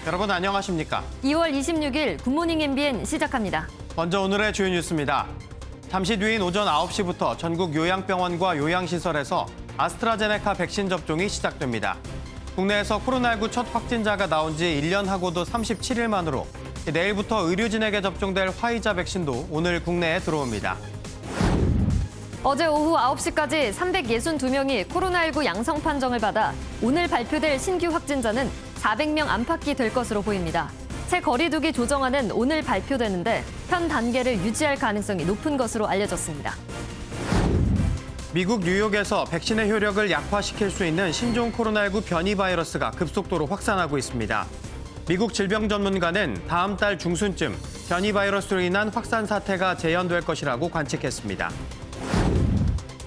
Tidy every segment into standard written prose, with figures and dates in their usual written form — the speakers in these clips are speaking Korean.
여러분 안녕하십니까? 2월 26일 굿모닝 MBN 시작합니다. 먼저 오늘의 주요 뉴스입니다. 잠시 뒤인 오전 9시부터 전국 요양병원과 요양시설에서 아스트라제네카 백신 접종이 시작됩니다. 국내에서 코로나19 첫 확진자가 나온 지 1년하고도 37일 만으로 내일부터 의료진에게 접종될 화이자 백신도 오늘 국내에 들어옵니다. 어제 오후 9시까지 362명이 코로나19 양성 판정을 받아 오늘 발표될 신규 확진자는 400명 안팎이 될 것으로 보입니다. 새 거리두기 조정안은 오늘 발표되는데 현 단계를 유지할 가능성이 높은 것으로 알려졌습니다. 미국 뉴욕에서 백신의 효력을 약화시킬 수 있는 신종 코로나19 변이 바이러스가 급속도로 확산하고 있습니다. 미국 질병전문가는 다음 달 중순쯤 변이 바이러스로 인한 확산 사태가 재현될 것이라고 관측했습니다.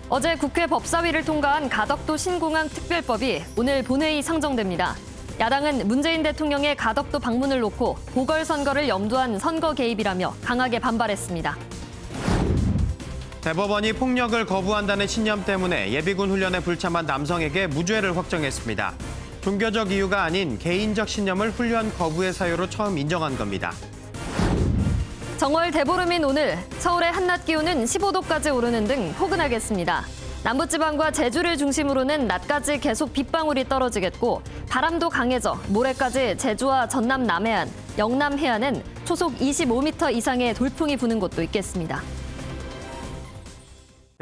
어제 국회 법사위를 통과한 가덕도 신공항 특별법이 오늘 본회의 상정됩니다. 야당은 문재인 대통령의 가덕도 방문을 놓고 보궐선거를 염두한 선거 개입이라며 강하게 반발했습니다. 대법원이 폭력을 거부한다는 신념 때문에 예비군 훈련에 불참한 남성에게 무죄를 확정했습니다. 종교적 이유가 아닌 개인적 신념을 훈련 거부의 사유로 처음 인정한 겁니다. 정월 대보름인 오늘 서울의 한낮 기온은 15도까지 오르는 등 포근하겠습니다. 남부지방과 제주를 중심으로는 낮까지 계속 빗방울이 떨어지겠고 바람도 강해져 모레까지 제주와 전남 남해안, 영남 해안은 초속 25m 이상의 돌풍이 부는 곳도 있겠습니다.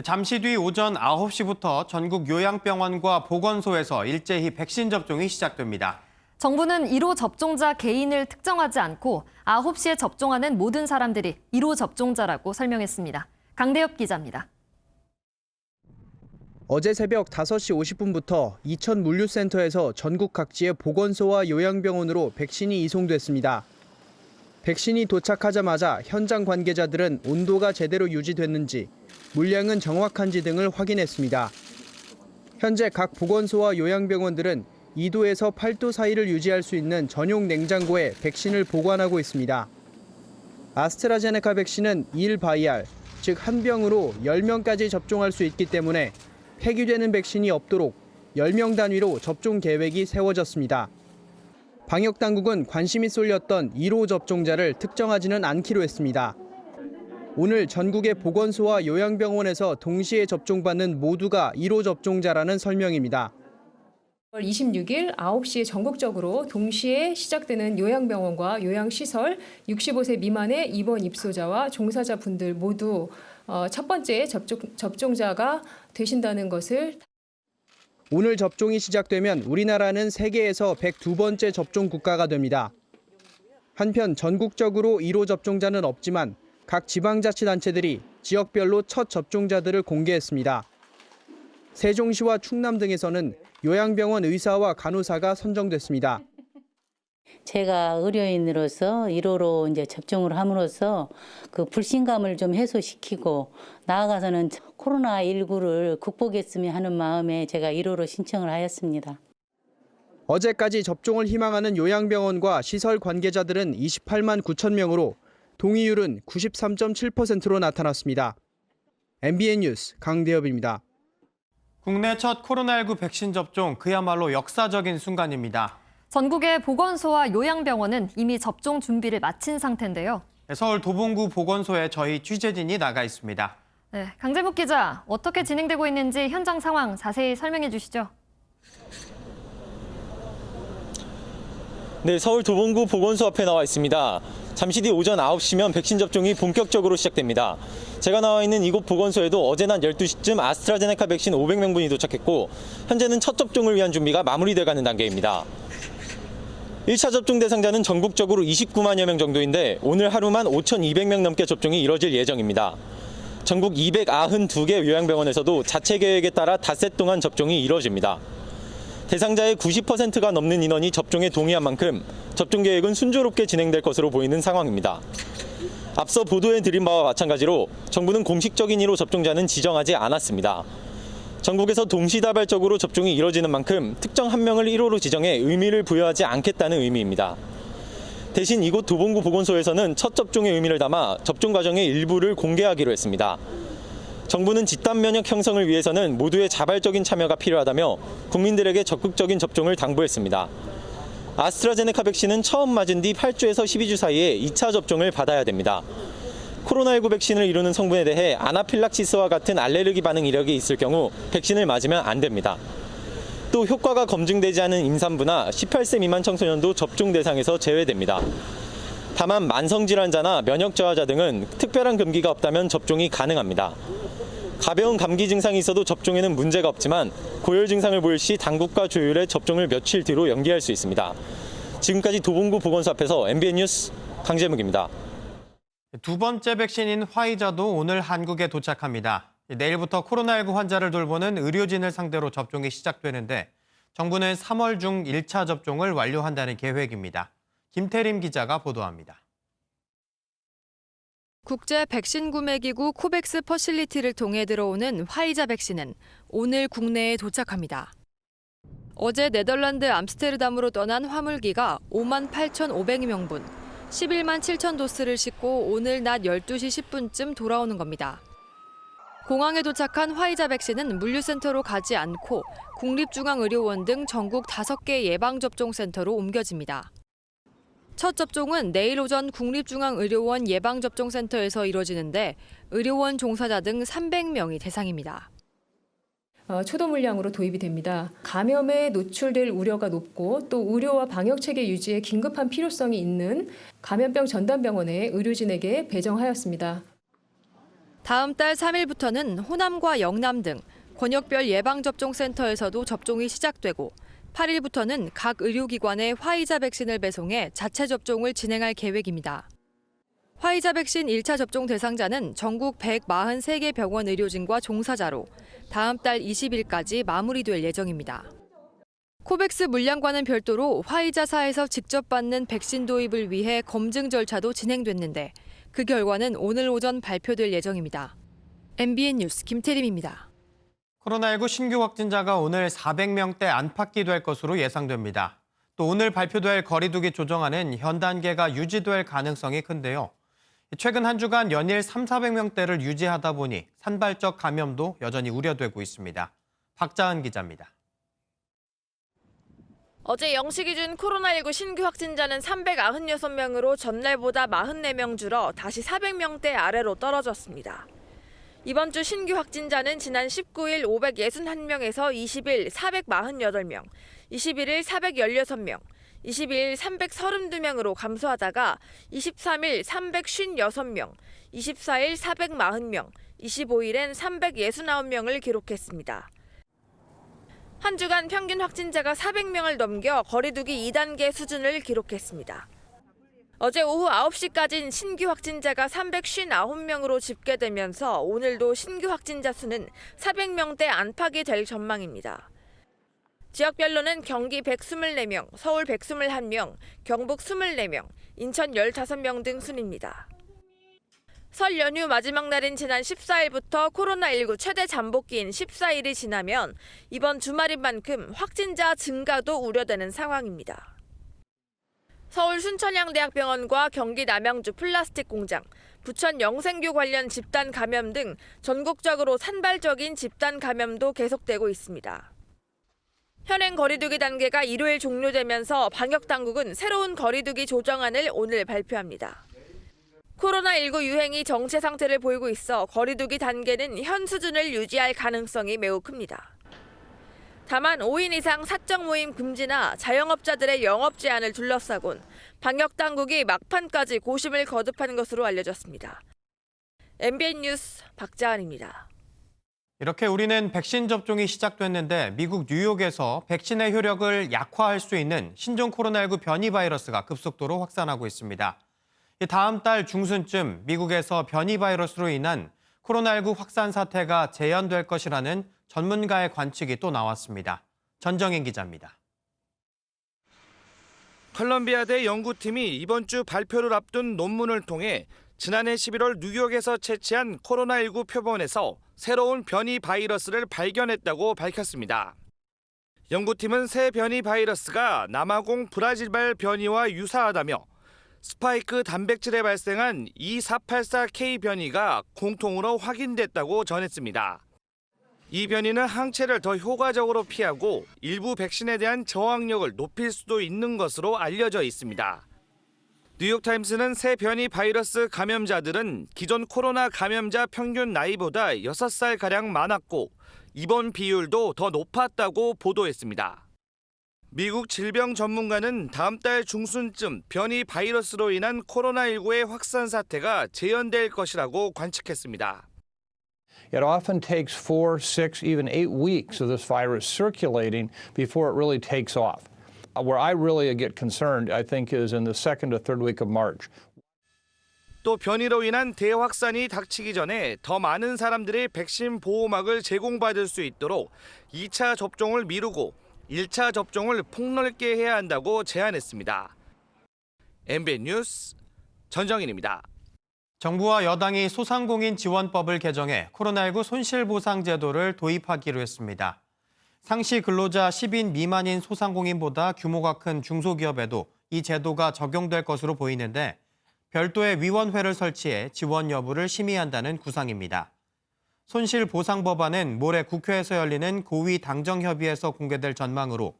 잠시 뒤 오전 9시부터 전국 요양병원과 보건소에서 일제히 백신 접종이 시작됩니다. 정부는 1호 접종자 개인을 특정하지 않고 9시에 접종하는 모든 사람들이 1호 접종자라고 설명했습니다. 강대엽 기자입니다. 어제 새벽 5시 50분부터 이천 물류센터에서 전국 각지의 보건소와 요양병원으로 백신이 이송됐습니다. 백신이 도착하자마자 현장 관계자들은 온도가 제대로 유지됐는지, 물량은 정확한지 등을 확인했습니다. 현재 각 보건소와 요양병원들은 2도에서 8도 사이를 유지할 수 있는 전용 냉장고에 백신을 보관하고 있습니다. 아스트라제네카 백신은 1바이알, 즉 한 병으로 10명까지 접종할 수 있기 때문에 폐기되는 백신이 없도록 10명 단위로 접종 계획이 세워졌습니다. 방역당국은 관심이 쏠렸던 1호 접종자를 특정하지는 않기로 했습니다. 오늘 전국의 보건소와 요양병원에서 동시에 접종받는 모두가 1호 접종자라는 설명입니다. 26일 9시에 전국적으로 동시에 시작되는 요양병원과 요양시설 65세 미만의 입원 입소자와 종사자분들 모두 첫 번째 접종자가 되신다는 것을. 오늘 접종이 시작되면 우리나라는 세계에서 102번째 접종 국가가 됩니다. 한편 전국적으로 1호 접종자는 없지만 각 지방자치단체들이 지역별로 첫 접종자들을 공개했습니다. 세종시와 충남 등에서는 요양병원 의사와 간호사가 선정됐습니다. 제가 의료인으로서 1호로 이제 접종을 함으로써 그 불신감을 좀 해소시키고 나아가서는 코로나19를 극복했으면 하는 마음에 제가 1호로 신청을 하였습니다. 어제까지 접종을 희망하는 요양병원과 시설 관계자들은 28만 9천 명으로 동의율은 93.7%로 나타났습니다. MBN 뉴스 강대엽입니다. 국내 첫 코로나19 백신 접종 그야말로 역사적인 순간입니다. 전국의 보건소와 요양병원은 이미 접종 준비를 마친 상태인데요. 서울 도봉구 보건소에 저희 취재진이 나가 있습니다. 네, 강재묵 기자, 어떻게 진행되고 있는지 현장 상황 자세히 설명해 주시죠. 네, 서울 도봉구 보건소 앞에 나와 있습니다. 잠시 뒤 오전 9시면 백신 접종이 본격적으로 시작됩니다. 제가 나와 있는 이곳 보건소에도 어제 낮 12시쯤 아스트라제네카 백신 500명분이 도착했고 현재는 첫 접종을 위한 준비가 마무리돼가는 단계입니다. 1차 접종 대상자는 전국적으로 29만여 명 정도인데 오늘 하루만 5,200명 넘게 접종이 이뤄질 예정입니다. 전국 292개 요양병원에서도 자체 계획에 따라 닷새 동안 접종이 이뤄집니다. 대상자의 90%가 넘는 인원이 접종에 동의한 만큼 접종 계획은 순조롭게 진행될 것으로 보이는 상황입니다. 앞서 보도해드린 바와 마찬가지로 정부는 공식적인 1호 접종자는 지정하지 않았습니다. 전국에서 동시다발적으로 접종이 이뤄지는 만큼 특정 한 명을 1호로 지정해 의미를 부여하지 않겠다는 의미입니다. 대신 이곳 도봉구 보건소에서는 첫 접종의 의미를 담아 접종 과정의 일부를 공개하기로 했습니다. 정부는 집단 면역 형성을 위해서는 모두의 자발적인 참여가 필요하다며 국민들에게 적극적인 접종을 당부했습니다. 아스트라제네카 백신은 처음 맞은 뒤 8주에서 12주 사이에 2차 접종을 받아야 됩니다. 코로나19 백신을 이루는 성분에 대해 아나필락시스와 같은 알레르기 반응 이력이 있을 경우 백신을 맞으면 안 됩니다. 또 효과가 검증되지 않은 임산부나 18세 미만 청소년도 접종 대상에서 제외됩니다. 다만 만성질환자나 면역저하자 등은 특별한 금기가 없다면 접종이 가능합니다. 가벼운 감기 증상이 있어도 접종에는 문제가 없지만 고열 증상을 보일 시 당국과 조율해 접종을 며칠 뒤로 연기할 수 있습니다. 지금까지 도봉구 보건소 앞에서 MBN 뉴스 강재묵입니다. 두 번째 백신인 화이자도 오늘 한국에 도착합니다. 내일부터 코로나19 환자를 돌보는 의료진을 상대로 접종이 시작되는데 정부는 3월 중 1차 접종을 완료한다는 계획입니다. 김태림 기자가 보도합니다. 국제 백신 구매기구 코백스 퍼실리티를 통해 들어오는 화이자 백신은 오늘 국내에 도착합니다. 어제 네덜란드 암스테르담으로 떠난 화물기가 58,500명분, 11만 7천 도스를 싣고 오늘 낮 12시 10분쯤 돌아오는 겁니다. 공항에 도착한 화이자 백신은 물류센터로 가지 않고 국립중앙의료원 등 전국 5개 예방접종센터로 옮겨집니다. 첫 접종은 내일 오전 국립중앙의료원 예방접종센터에서 이뤄지는데 의료원 종사자 등 300명이 대상입니다. 초도 물량으로 도입이 됩니다. 감염에 노출될 우려가 높고 또 의료와 방역체계 유지에 긴급한 필요성이 있는 감염병 전담병원에 의료진에게 배정하였습니다. 다음 달 3일부터는 호남과 영남 등 권역별 예방접종센터에서도 접종이 시작되고 8일부터는 각 의료기관에 화이자 백신을 배송해 자체 접종을 진행할 계획입니다. 화이자 백신 1차 접종 대상자는 전국 143개 병원 의료진과 종사자로 다음 달 20일까지 마무리될 예정입니다. 코백스 물량과는 별도로 화이자사에서 직접 받는 백신 도입을 위해 검증 절차도 진행됐는데 그 결과는 오늘 오전 발표될 예정입니다. MBN 뉴스 김태림입니다. 코로나19 신규 확진자가 오늘 400명대 안팎이 될 것으로 예상됩니다. 또 오늘 발표될 거리두기 조정안은 현 단계가 유지될 가능성이 큰데요. 최근 한 주간 연일 300~400명대를 유지하다 보니 산발적 감염도 여전히 우려되고 있습니다. 박자은 기자입니다. 어제 0시 기준 코로나19 신규 확진자는 396명으로 전날보다 44명 줄어 다시 400명대 아래로 떨어졌습니다. 이번 주 신규 확진자는 지난 19일 561명에서 20일 448명, 21일 416명, 22일 332명으로 감소하다가 23일 356명, 24일 440명, 25일엔 369명을 기록했습니다. 한 주간 평균 확진자가 400명을 넘겨 거리두기 2단계 수준을 기록했습니다. 어제 오후 9시까지는 신규 확진자가 359명으로 집계되면서 오늘도 신규 확진자 수는 400명대 안팎이 될 전망입니다. 지역별로는 경기 124명, 서울 121명, 경북 24명, 인천 15명 등 순입니다. 설 연휴 마지막 날인 지난 14일부터 코로나19 최대 잠복기인 14일이 지나면 이번 주말인 만큼 확진자 증가도 우려되는 상황입니다. 서울 순천향대학병원과 경기 남양주 플라스틱 공장, 부천 영생교 관련 집단 감염 등 전국적으로 산발적인 집단 감염도 계속되고 있습니다. 현행 거리두기 단계가 일요일 종료되면서 방역당국은 새로운 거리두기 조정안을 오늘 발표합니다. 코로나19 유행이 정체 상태를 보이고 있어 거리두기 단계는 현 수준을 유지할 가능성이 매우 큽니다. 다만 5인 이상 사적 모임 금지나 자영업자들의 영업 제한을 둘러싸곤 방역당국이 막판까지 고심을 거듭한 것으로 알려졌습니다. MBN 뉴스 박자은입니다. 이렇게 우리는 백신 접종이 시작됐는데 미국 뉴욕에서 백신의 효력을 약화할 수 있는 신종 코로나19 변이 바이러스가 급속도로 확산하고 있습니다. 다음 달 중순쯤 미국에서 변이 바이러스로 인한 코로나19 확산 사태가 재현될 것이라는 전문가의 관측이 또 나왔습니다. 전정인 기자입니다. 컬럼비아대 연구팀이 이번 주 발표를 앞둔 논문을 통해 지난해 11월 뉴욕에서 채취한 코로나19 표본에서 새로운 변이 바이러스를 발견했다고 밝혔습니다. 연구팀은 새 변이 바이러스가 남아공 브라질발 변이와 유사하다며 스파이크 단백질에 발생한 E484K 변이가 공통으로 확인됐다고 전했습니다. 이 변이는 항체를 더 효과적으로 피하고 일부 백신에 대한 저항력을 높일 수도 있는 것으로 알려져 있습니다. 뉴욕타임스는 새 변이 바이러스 감염자들은 기존 코로나 감염자 평균 나이보다 6살가량 많았고 입원 비율도 더 높았다고 보도했습니다. 미국 질병 전문가는 다음 달 중순쯤 변이 바이러스로 인한 코로나19의 확산 사태가 재현될 것이라고 관측했습니다. It often takes 4, 6, even 8 weeks of this virus circulating before it really takes off. Where I really get concerned, I think, is in the second or third week of March. 또 변이로 인한 대확산이 닥치기 전에 더 많은 사람들이 백신 보호막을 제공받을 수 있도록 2차 접종을 미루고 1차 접종을 폭넓게 해야 한다고 제안했습니다. MBN 뉴스 전정인입니다. 정부와 여당이 소상공인 지원법을 개정해 코로나19 손실보상제도를 도입하기로 했습니다. 상시 근로자 10인 미만인 소상공인보다 규모가 큰 중소기업에도 이 제도가 적용될 것으로 보이는데 별도의 위원회를 설치해 지원 여부를 심의한다는 구상입니다. 손실보상법안은 모레 국회에서 열리는 고위당정협의회에서 공개될 전망으로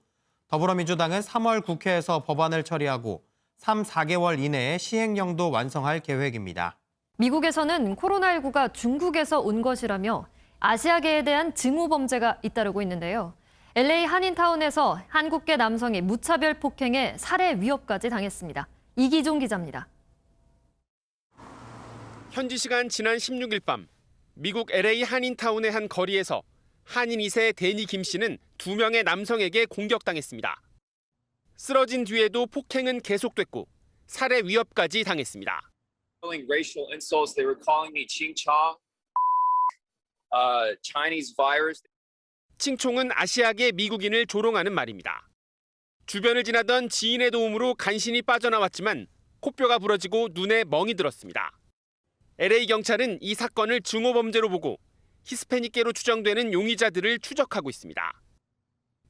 더불어민주당은 3월 국회에서 법안을 처리하고 3, 4개월 이내에 시행령도 완성할 계획입니다. 미국에서는 코로나19가 중국에서 온 것이라며 아시아계에 대한 증오 범죄가 잇따르고 있는데요. LA 한인타운에서 한국계 남성이 무차별 폭행에 살해 위협까지 당했습니다. 이기종 기자입니다. 현지 시간 지난 16일 밤 미국 LA 한인타운의 한 거리에서 한인 2세 데니 김 씨는 2명의 남성에게 공격당했습니다. 쓰러진 뒤에도 폭행은 계속됐고 살해 위협까지 당했습니다. Racial insults. They were calling me 칭총, Chinese virus. 칭총은 아시아계 미국인을 조롱하는 말입니다. 주변을 지나던 지인의 도움으로 간신히 빠져나왔지만 코뼈가 부러지고 눈에 멍이 들었습니다. LA 경찰은 이 사건을 증오범죄로 보고 히스패닉계로 추정되는 용의자들을 추적하고 있습니다.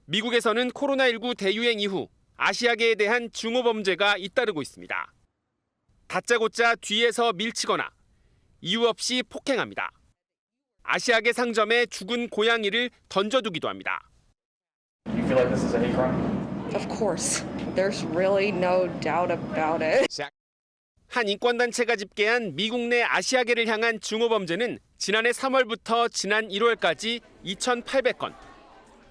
미국에서는 코로나19 대유행 이후 아시아계에 대한 증오범죄가 잇따르고 있습니다. 다짜고짜 뒤에서 밀치거나 이유 없이 폭행합니다. 아시아계 상점에 죽은 고양이를 던져두기도 합니다. You feel like this is a hate crime? Of course. There's really no doubt about it. 한 인권단체가 집계한 미국 내 아시아계를 향한 증오범죄는 지난해 3월부터 지난 1월까지 2,800건.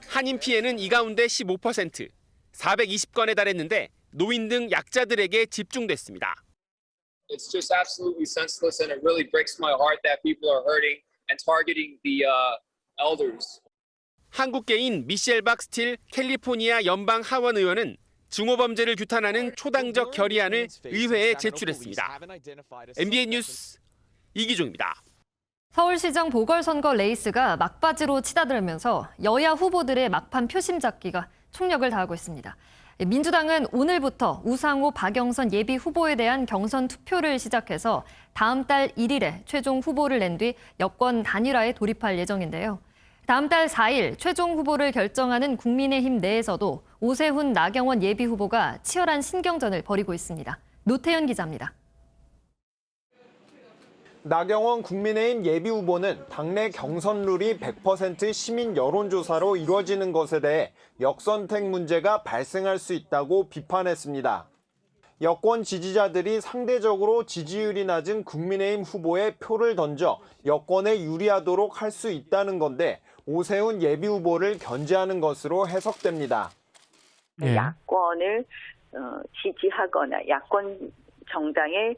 한인 피해는 이 가운데 15%, 420건에 달했는데 노인 등 약자들에게 집중됐습니다. It's just absolutely senseless, and it really breaks my heart that people are hurting and targeting the elders. 한국계인 미셸 박스틸 캘리포니아 연방 하원 의원은 증오범죄를 규탄하는 초당적 결의안을 의회에 제출했습니다. MBN 뉴스 이기종입니다. 서울시장 보궐선거 레이스가 막바지로 치닫으면서 여야 후보들의 막판 표심 잡기가 총력을 다하고 있습니다. 민주당은 오늘부터 우상호, 박영선 예비 후보에 대한 경선 투표를 시작해서 다음 달 1일에 최종 후보를 낸 뒤 여권 단일화에 돌입할 예정인데요. 다음 달 4일 최종 후보를 결정하는 국민의힘 내에서도 오세훈, 나경원 예비 후보가 치열한 신경전을 벌이고 있습니다. 노태현 기자입니다. 나경원 국민의힘 예비후보는 당내 경선 룰이 100% 시민 여론조사로 이루어지는 것에 대해 역선택 문제가 발생할 수 있다고 비판했습니다. 여권 지지자들이 상대적으로 지지율이 낮은 국민의힘 후보에 표를 던져 여권에 유리하도록 할 수 있다는 건데 오세훈 예비후보를 견제하는 것으로 해석됩니다. 야권을 지지하거나 야권 정당의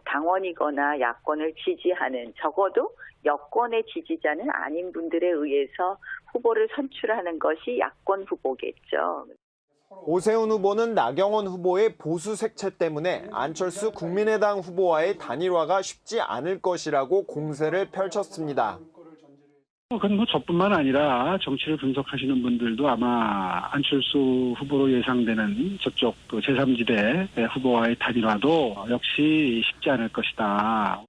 당원이거나 야권을 지지하는 적어도 여권의 지지자는 아닌 분들에 의해서 후보를 선출하는 것이 야권 후보겠죠. 오세훈 후보는 나경원 후보의 보수 색채 때문에 안철수 국민의당 후보와의 단일화가 쉽지 않을 것이라고 공세를 펼쳤습니다. 그건 저뿐만 아니라 정치를 분석하시는 분들도 아마 안철수 후보로 예상되는 저쪽 제3지대 후보와의 단일화도 역시 쉽지 않을 것이다.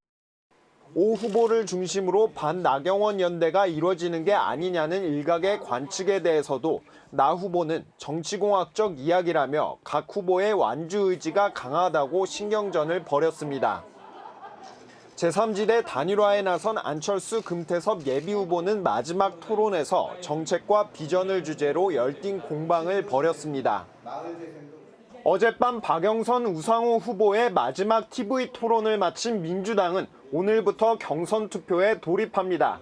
오 후보를 중심으로 반나경원 연대가 이루어지는 게 아니냐는 일각의 관측에 대해서도 나 후보는 정치공학적 이야기라며 각 후보의 완주 의지가 강하다고 신경전을 벌였습니다. 제3지대 단일화에 나선 안철수, 금태섭 예비후보는 마지막 토론에서 정책과 비전을 주제로 열띤 공방을 벌였습니다. 어젯밤 박영선, 우상호 후보의 마지막 TV 토론을 마친 민주당은 오늘부터 경선 투표에 돌입합니다.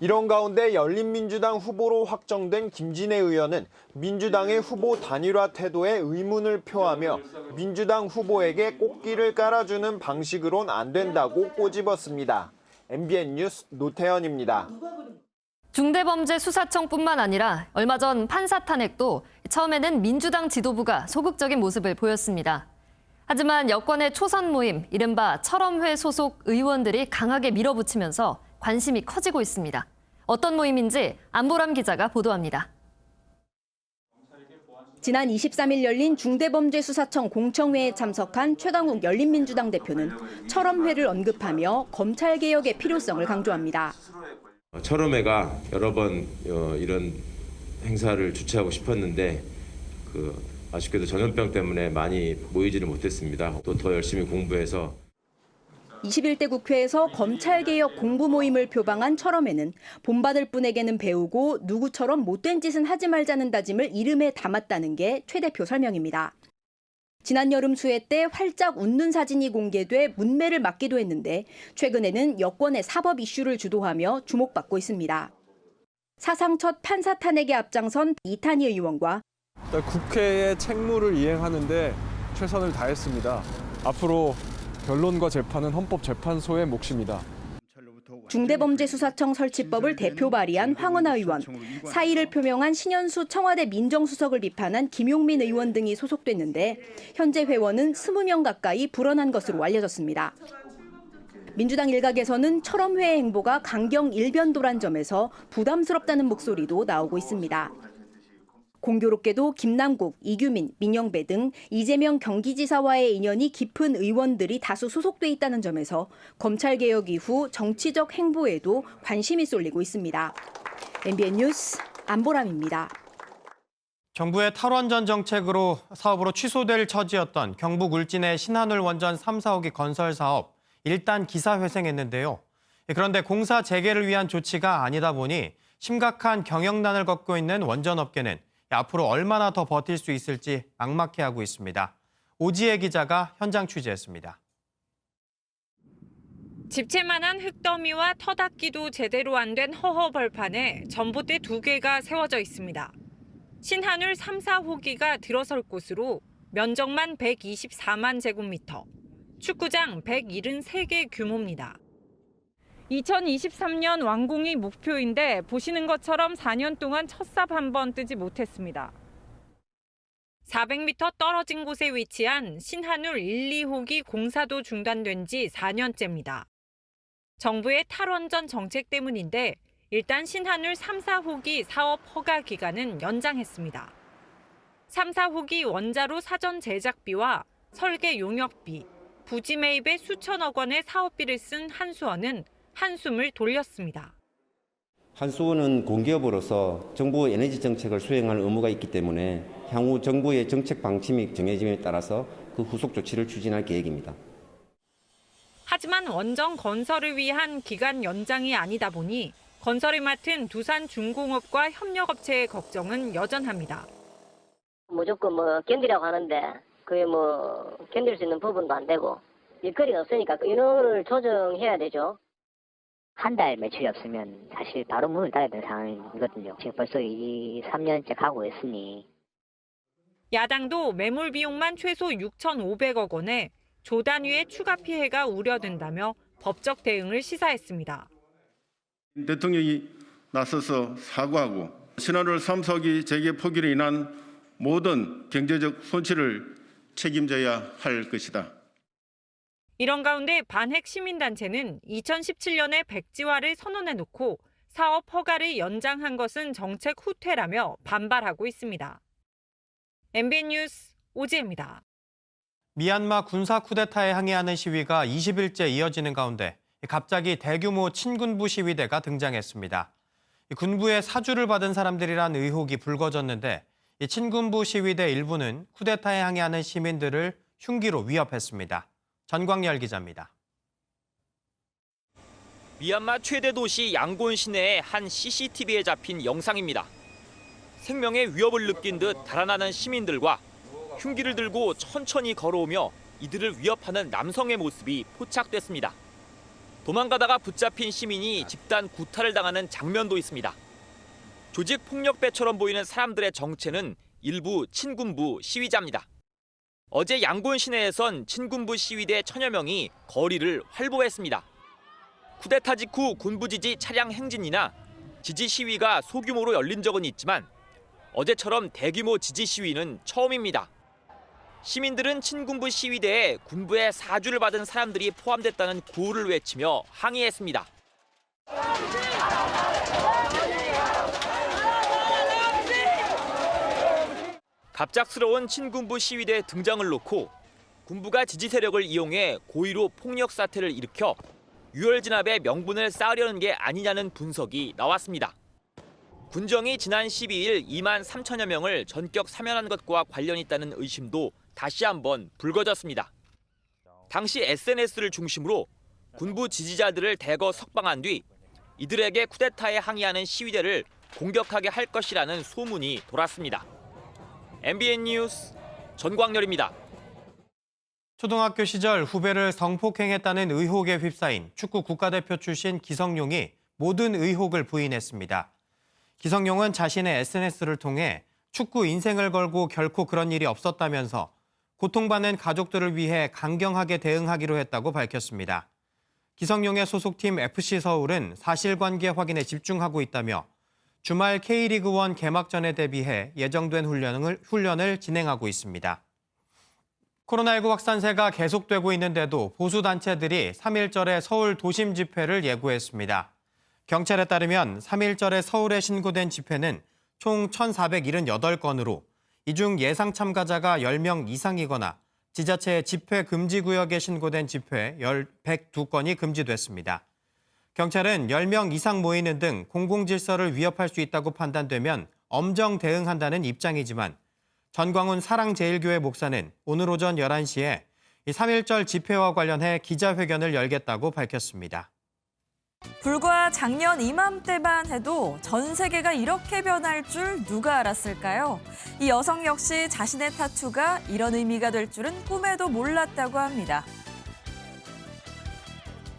이런 가운데 열린민주당 후보로 확정된 김진애 의원은 민주당의 후보 단일화 태도에 의문을 표하며 민주당 후보에게 꽃길을 깔아주는 방식으론 안 된다고 꼬집었습니다. MBN 뉴스 노태현입니다. 중대범죄수사청뿐만 아니라 얼마 전 판사 탄핵도 처음에는 민주당 지도부가 소극적인 모습을 보였습니다. 하지만 여권의 초선 모임, 이른바 철험회 소속 의원들이 강하게 밀어붙이면서 관심이 커지고 있습니다. 어떤 모임인지 안보람 기자가 보도합니다. 지난 23일 열린 중대범죄수사청 공청회에 참석한 최강욱 열린민주당 대표는 철험회를 언급하며 검찰개혁의 필요성을 강조합니다. 철험회가 여러 번 이런 행사를 주최하고 싶었는데 아쉽게도 전염병 때문에 많이 모이지를 못했습니다. 또 더 열심히 공부해서 21대 국회에서 검찰개혁 공부 모임을 표방한 철험회는 본받을 분에게는 배우고 누구처럼 못된 짓은 하지 말자는 다짐을 이름에 담았다는 게 최 대표 설명입니다. 지난 여름 수해 때 활짝 웃는 사진이 공개돼 문매를 맞기도 했는데 최근에는 여권의 사법 이슈를 주도하며 주목받고 있습니다. 사상 첫 판사 탄핵에 앞장선 이탄희 의원과 국회의 책무를 이행하는데 최선을 다했습니다. 앞으로 변론과 재판은 헌법재판소의 몫입니다. 중대범죄수사청 설치법을 대표 발의한 황운하 의원, 사의를 표명한 신현수 청와대 민정수석을 비판한 김용민 의원 등이 소속됐는데 현재 회원은 20명 가까이 불어난 것으로 알려졌습니다. 민주당 일각에서는 철험회의 행보가 강경 일변도란 점에서 부담스럽다는 목소리도 나오고 있습니다. 공교롭게도 김남국, 이규민, 민영배 등 이재명 경기지사와의 인연이 깊은 의원들이 다수 소속돼 있다는 점에서 검찰개혁 이후 정치적 행보에도 관심이 쏠리고 있습니다. MBN 뉴스 안보람입니다. 정부의 탈원전 정책으로 사업으로 취소될 처지였던 경북 울진의 신한울 원전 3, 4호기 건설 사업 일단 기사회생했는데요. 그런데 공사 재개를 위한 조치가 아니다 보니 심각한 경영난을 겪고 있는 원전업계는 앞으로 얼마나 더 버틸 수 있을지 막막해하고 있습니다. 오지혜 기자가 현장 취재했습니다. 집채만한 흙더미와 터닦기도 제대로 안 된 허허 벌판에 전봇대 2개가 세워져 있습니다. 신한울 3, 4호기가 들어설 곳으로 면적만 124만 제곱미터, 축구장 173개 규모입니다. 2023년 완공이 목표인데 보시는 것처럼 4년 동안 첫 삽 한 번 뜨지 못했습니다. 400m 떨어진 곳에 위치한 신한울 1, 2호기 공사도 중단된 지 4년째입니다. 정부의 탈원전 정책 때문인데 일단 신한울 3, 4호기 사업 허가 기간은 연장했습니다. 3, 4호기 원자로 사전 제작비와 설계 용역비, 부지 매입에 수천억 원의 사업비를 쓴 한수원은 한숨을 돌렸습니다. 한수원은 공기업으로서 정부 에너지 정책을 수행할 의무가 있기 때문에 향후 정부의 정책 방침이 정해짐에 따라서 그 후속 조치를 추진할 계획입니다. 하지만 원전 건설을 위한 기간 연장이 아니다 보니 건설을 맡은 두산중공업과 협력업체의 걱정은 여전합니다. 무조건 견디라고 하는데 그게 견딜 수 있는 부분도 안 되고 일거리가 없으니까 인원을 조정해야 되죠. 한 달 매출이 없으면 사실 바로 문을 닫아야 되는 상황이거든요. 지금 벌써 3년째 가고 있으니. 야당도 매몰 비용만 최소 6,500억 원에 조 단위의 추가 피해가 우려된다며 법적 대응을 시사했습니다. 대통령이 나서서 사과하고 신한울 3, 4호기 재개 포기로 인한 모든 경제적 손실을 책임져야 할 것이다. 이런 가운데 반핵 시민단체는 2017년에 백지화를 선언해놓고 사업 허가를 연장한 것은 정책 후퇴라며 반발하고 있습니다. MBN 뉴스 오지혜입니다. 미얀마 군사 쿠데타에 항의하는 시위가 20일째 이어지는 가운데 갑자기 대규모 친군부 시위대가 등장했습니다. 군부의 사주를 받은 사람들이란 의혹이 불거졌는데 이 친군부 시위대 일부는 쿠데타에 항의하는 시민들을 흉기로 위협했습니다. 전광열 기자입니다. 미얀마 최대 도시 양곤 시내의 한 CCTV에 잡힌 영상입니다. 생명의 위협을 느낀 듯 달아나는 시민들과 흉기를 들고 천천히 걸어오며 이들을 위협하는 남성의 모습이 포착됐습니다. 도망가다가 붙잡힌 시민이 집단 구타를 당하는 장면도 있습니다. 조직 폭력배처럼 보이는 사람들의 정체는 일부 친군부 시위자입니다. 어제 양곤 시내에선 친군부 시위대 천여 명이 거리를 활보했습니다. 쿠데타 직후 군부 지지 차량 행진이나 지지 시위가 소규모로 열린 적은 있지만 어제처럼 대규모 지지 시위는 처음입니다. 시민들은 친군부 시위대에 군부의 사주를 받은 사람들이 포함됐다는 구호를 외치며 항의했습니다. 갑작스러운 친군부 시위대 등장을 놓고 군부가 지지 세력을 이용해 고의로 폭력 사태를 일으켜 유혈 진압의 명분을 쌓으려는 게 아니냐는 분석이 나왔습니다. 군정이 지난 12일 2만 3천여 명을 전격 사면한 것과 관련 있다는 의심도 다시 한번 불거졌습니다. 당시 SNS를 중심으로 군부 지지자들을 대거 석방한 뒤 이들에게 쿠데타에 항의하는 시위대를 공격하게 할 것이라는 소문이 돌았습니다. MBN 뉴스 전광렬입니다. 초등학교 시절 후배를 성폭행했다는 의혹에 휩싸인 축구 국가대표 출신 기성용이 모든 의혹을 부인했습니다. 기성용은 자신의 SNS를 통해 축구 인생을 걸고 결코 그런 일이 없었다면서 고통받는 가족들을 위해 강경하게 대응하기로 했다고 밝혔습니다. 기성용의 소속팀 FC서울은 사실관계 확인에 집중하고 있다며 주말 K리그1 개막전에 대비해 예정된 훈련을 진행하고 있습니다. 코로나19 확산세가 계속되고 있는데도 보수단체들이 3.1절의 서울 도심 집회를 예고했습니다. 경찰에 따르면 3.1절에 서울에 신고된 집회는 총 1,478건으로 이 중 예상 참가자가 10명 이상이거나 지자체의 집회 금지 구역에 신고된 집회 102건이 금지됐습니다. 경찰은 10명 이상 모이는 등 공공질서를 위협할 수 있다고 판단되면 엄정 대응한다는 입장이지만 전광훈 사랑제일교회 목사는 오늘 오전 11시에 3.1절 집회와 관련해 기자회견을 열겠다고 밝혔습니다. 불과 작년 이맘때만 해도 전 세계가 이렇게 변할 줄 누가 알았을까요? 이 여성 역시 자신의 타투가 이런 의미가 될 줄은 꿈에도 몰랐다고 합니다.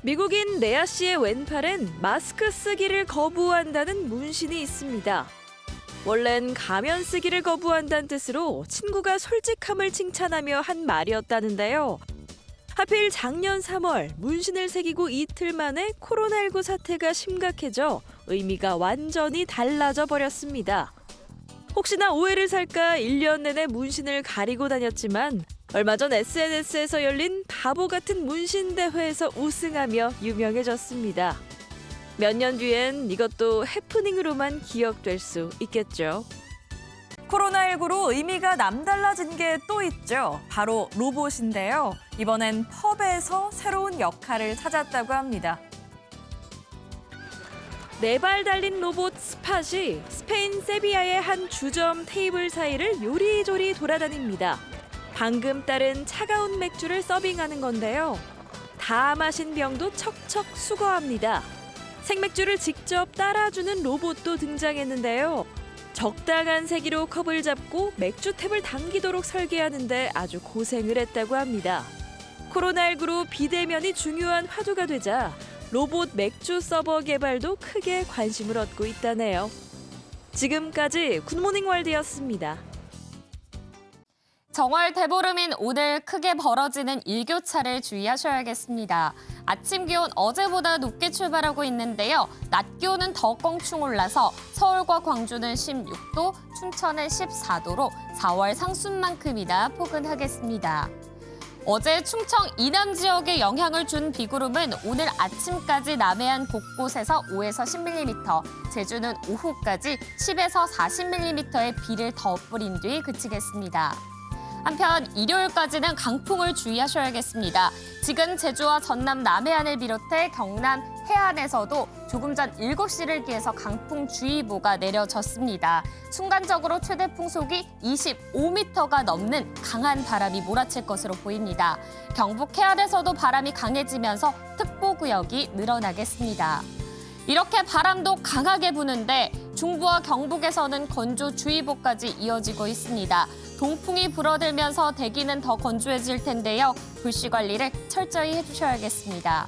미국인 레아 씨의 왼팔엔 마스크 쓰기를 거부한다는 문신이 있습니다. 원래는 가면 쓰기를 거부한다는 뜻으로 친구가 솔직함을 칭찬하며 한 말이었다는데요. 하필 작년 3월 문신을 새기고 이틀 만에 코로나19 사태가 심각해져 의미가 완전히 달라져 버렸습니다. 혹시나 오해를 살까 1년 내내 문신을 가리고 다녔지만 얼마 전 SNS에서 열린 바보 같은 문신 대회에서 우승하며 유명해졌습니다. 몇 년 뒤엔 이것도 해프닝으로만 기억될 수 있겠죠. 코로나19로 의미가 남달라진 게 또 있죠. 바로 로봇인데요. 이번엔 펍에서 새로운 역할을 찾았다고 합니다. 4발 달린 로봇 스팟이 스페인 세비야의 한 주점 테이블 사이를 요리조리 돌아다닙니다. 방금 따른 차가운 맥주를 서빙하는 건데요. 다 마신 병도 척척 수거합니다. 생맥주를 직접 따라주는 로봇도 등장했는데요. 적당한 세기로 컵을 잡고 맥주 탭을 당기도록 설계하는데 아주 고생을 했다고 합니다. 코로나19로 비대면이 중요한 화두가 되자 로봇 맥주 서버 개발도 크게 관심을 얻고 있다네요. 지금까지 굿모닝 월드였습니다. 정월 대보름인 오늘 크게 벌어지는 일교차를 주의하셔야겠습니다. 아침 기온 어제보다 높게 출발하고 있는데요. 낮 기온은 더 껑충 올라서 서울과 광주는 16도, 춘천은 14도로 4월 상순만큼이나 포근하겠습니다. 어제 충청 이남 지역에 영향을 준 비구름은 오늘 아침까지 남해안 곳곳에서 5에서 10mm, 제주는 오후까지 10에서 40mm의 비를 더 뿌린 뒤 그치겠습니다. 한편 일요일까지는 강풍을 주의하셔야겠습니다. 지금 제주와 전남 남해안을 비롯해 경남, 해안에서도 조금 전 7시를 기해서 강풍주의보가 내려졌습니다. 순간적으로 최대 풍속이 25m가 넘는 강한 바람이 몰아칠 것으로 보입니다. 경북 해안에서도 바람이 강해지면서 특보구역이 늘어나겠습니다. 이렇게 바람도 강하게 부는데 중부와 경북에서는 건조주의보까지 이어지고 있습니다. 동풍이 불어들면서 대기는 더 건조해질 텐데요. 불씨 관리를 철저히 해주셔야겠습니다.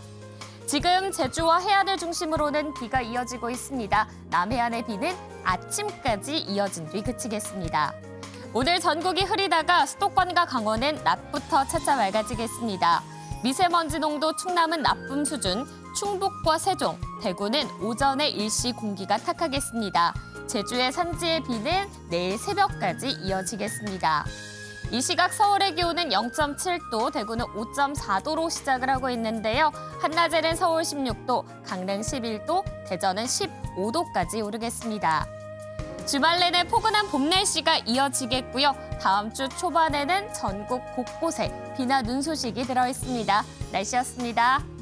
지금 제주와 해안을 중심으로는 비가 이어지고 있습니다. 남해안의 비는 아침까지 이어진 뒤 그치겠습니다. 오늘 전국이 흐리다가 수도권과 강원은 낮부터 차차 맑아지겠습니다. 미세먼지 농도 충남은 나쁨 수준, 충북과 세종, 대구는 오전에 일시 공기가 탁하겠습니다. 제주의 산지의 비는 내일 새벽까지 이어지겠습니다. 이 시각 서울의 기온은 0.7도, 대구는 5.4도로 시작을 하고 있는데요. 한낮에는 서울 16도, 강릉 11도, 대전은 15도까지 오르겠습니다. 주말 내내 포근한 봄 날씨가 이어지겠고요. 다음 주 초반에는 전국 곳곳에 비나 눈 소식이 들어있습니다. 날씨였습니다.